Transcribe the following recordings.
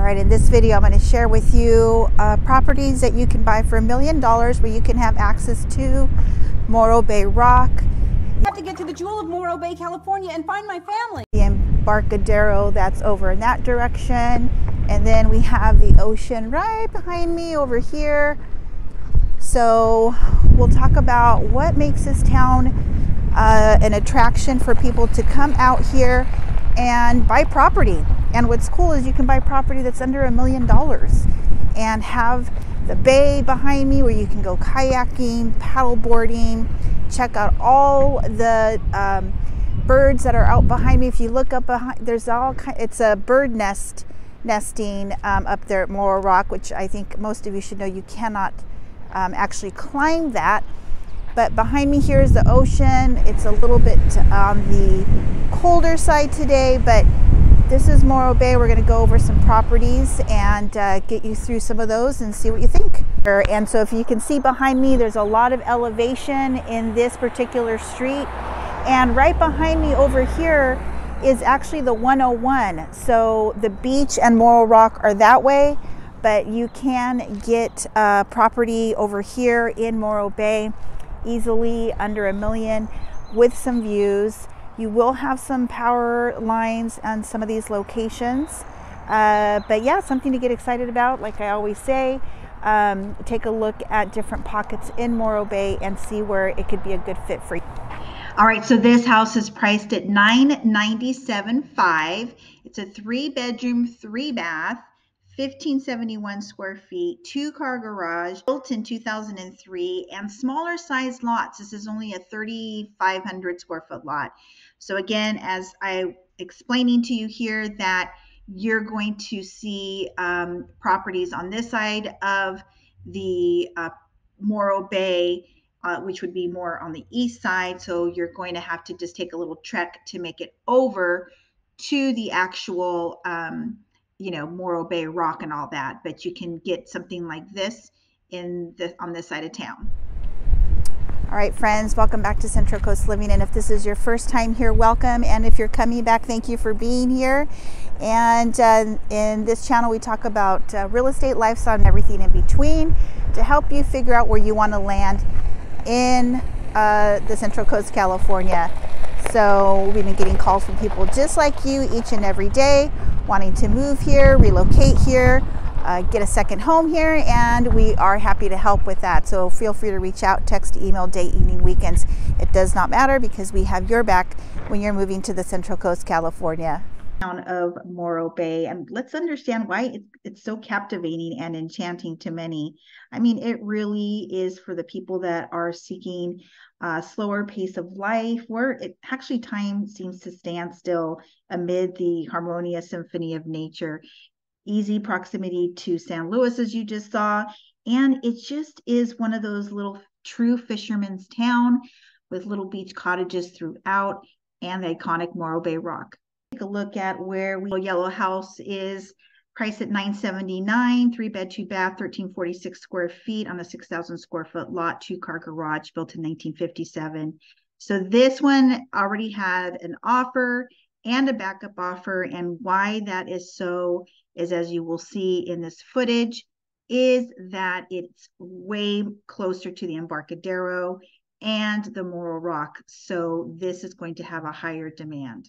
right, in this video I'm going to share with you properties that you can buy for $1 million where you can have access to Morro Bay Rock. I have to get to the jewel of Morro Bay, California and find my family. The Embarcadero, that's over in that direction. And then we have the ocean right behind me over here. So we'll talk about what makes this town an attraction for people to come out here and buy property. And what's cool is you can buy property that's under $1 million and have the bay behind me where you can go kayaking, paddle boarding, check out all the birds that are out behind me. If you look up behind, there's all kind, it's a bird nesting up there at Morro Rock, which I think most of you should know you cannot actually climb that. But behind me here is the ocean. It's a little bit on the colder side today, but this is Morro Bay. We're going to go over some properties and get you through some of those and see what you think. And so if you can see behind me, there's a lot of elevation in this particular street. And right behind me over here is actually the 101. So the beach and Morro Rock are that way, but you can get property over here in Morro Bay easily under $1 million with some views. You will have some power lines on some of these locations, but yeah, something to get excited about. Like I always say, take a look at different pockets in Morro Bay and see where it could be a good fit for you. All right, so this house is priced at $997,500. It's a 3-bedroom, 3-bath, 1,571 square feet, 2-car garage, built in 2003, and smaller size lots. This is only a 3,500 square foot lot. So again, as I explaining to you here, that you're going to see properties on this side of the Morro Bay, which would be more on the east side. So you're going to have to just take a little trek to make it over to the actual Morro Bay Rock and all that, but you can get something like this on this side of town. All right, friends, welcome back to Central Coast Living. And if this is your first time here, welcome. And if you're coming back, thank you for being here. And in this channel, we talk about real estate, lifestyle, and everything in between to help you figure out where you want to land in the Central Coast, California. So we've been getting calls from people just like you each and every day, wanting to move here, relocate here, get a second home here, and we are happy to help with that. So feel free to reach out, text, email, day, evening, weekends. It does not matter because we have your back when you're moving to the Central Coast, California. Town of Morro Bay, and let's understand why it's so captivating and enchanting to many. I mean, it really is for the people that are seeking a slower pace of life, where actually time seems to stand still amid the harmonious symphony of nature. Easy proximity to San Luis, as you just saw, and it just is one of those little true fisherman's town with little beach cottages throughout and the iconic Morro Bay Rock. Take a look at where yellow house is priced at $979,000, 3-bed, 2-bath, 1,346 square feet on a 6,000 square foot lot, 2-car garage, built in 1957. So this one already had an offer and a backup offer, and why that is so is, as you will see in this footage, is that it's way closer to the Embarcadero and the Morro Rock. So this is going to have a higher demand.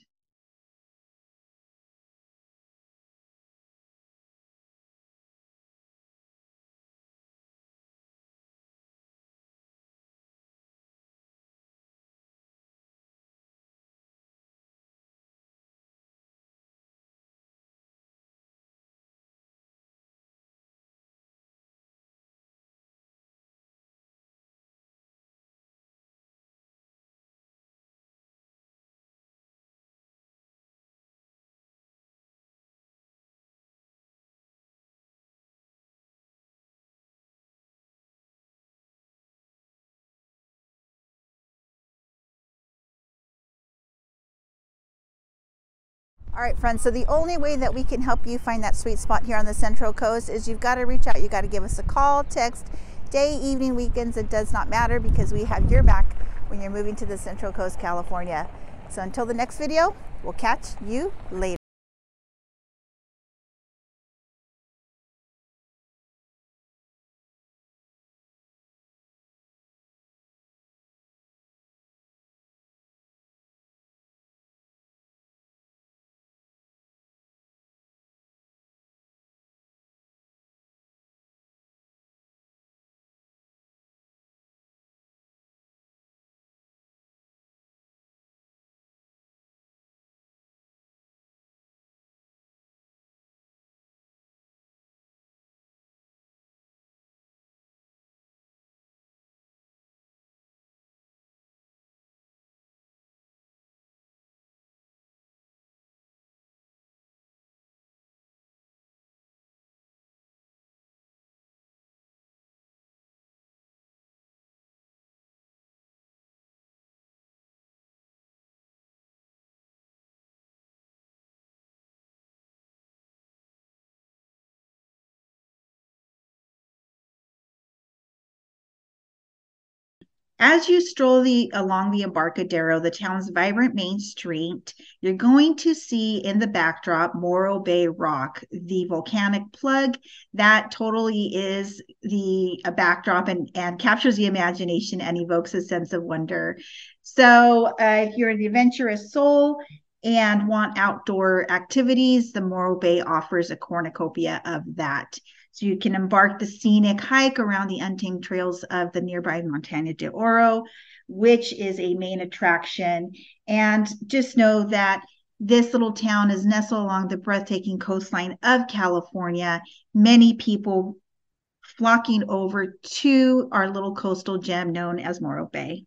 All right, friends, so the only way that we can help you find that sweet spot here on the Central Coast is you've got to reach out. You got to give us a call, text, day, evening, weekends. It does not matter because we have your back when you're moving to the Central Coast, California. So until the next video, we'll catch you later. As you stroll along the Embarcadero, the town's vibrant main street, you're going to see in the backdrop Morro Bay Rock, the volcanic plug that totally is the backdrop and captures the imagination and evokes a sense of wonder. So if you're the adventurous soul and want outdoor activities, the Morro Bay offers a cornucopia of that. So you can embark the scenic hike around the untamed trails of the nearby Montaña de Oro, which is a main attraction. And just know that this little town is nestled along the breathtaking coastline of California. Many people flocking over to our little coastal gem known as Morro Bay.